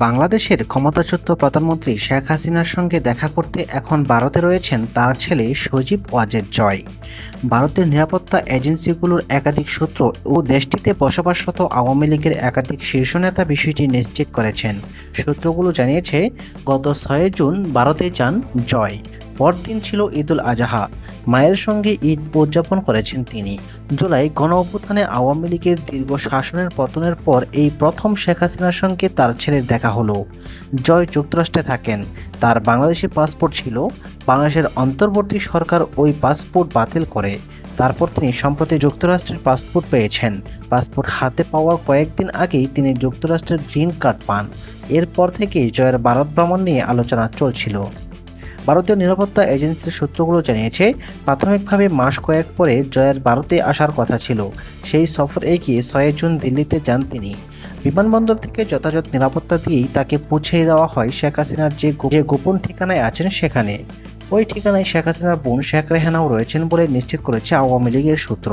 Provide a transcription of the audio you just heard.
বাংলাদেশের ক্ষমতাচ্যুত প্রধানমন্ত্রী শেখ হাসিনার সঙ্গে দেখা করতে এখন ভারতে রয়েছেন তার ছেলে সজীব ওয়াজেদ জয়। ভারতের নিরাপত্তা এজেন্সিগুলোর একাধিক সূত্র ও দেশটিতে বসবাসরত আওয়ামী লীগের একাধিক শীর্ষ নেতা বিষয়টি নিশ্চিত করেছেন। সূত্রগুলো জানিয়েছে, গত 6 জুন ভারতে যান জয়। পরদিন ছিল ঈদুল আজহা। মায়ের সঙ্গে ঈদ উদযাপন করেছেন তিনি। জুলাই গণঅভ্যুত্থানে আওয়ামী লীগের দীর্ঘ শাসনের পতনের পর এই প্রথম শেখ হাসিনার সঙ্গে তার ছেলের দেখা হলো। জয় যুক্তরাষ্ট্রে থাকেন, তার বাংলাদেশি পাসপোর্ট ছিল। বাংলাদেশের অন্তর্বর্তী সরকার ওই পাসপোর্ট বাতিল করে। তারপর তিনি সম্প্রতি যুক্তরাষ্ট্রের পাসপোর্ট পেয়েছেন। পাসপোর্ট হাতে পাওয়ার কয়েকদিন আগেই তিনি যুক্তরাষ্ট্রের গ্রিন কার্ড পান। এরপর থেকেই জয়ের ভারত ভ্রমণ নিয়ে আলোচনা চলছিল। ভারতীয় নিরাপত্তা এজেন্সির সূত্রগুলো জানিয়েছে, প্রাথমিকভাবে মাস কয়েক পরে জয়ের ভারতে আসার কথা ছিল। সেই সফর এগিয়ে 6 জুন দিল্লিতে যান তিনি। বিমানবন্দর থেকে যথাযথ নিরাপত্তা দিয়েই তাকে পৌঁছে দেওয়া হয় শেখ হাসিনার যে গোপন ঠিকানায় আছেন সেখানে। ওই ঠিকানায় শেখ হাসিনার বোন শেখ রেহানাও রয়েছেন বলে নিশ্চিত করেছে আওয়ামী লীগের সূত্র।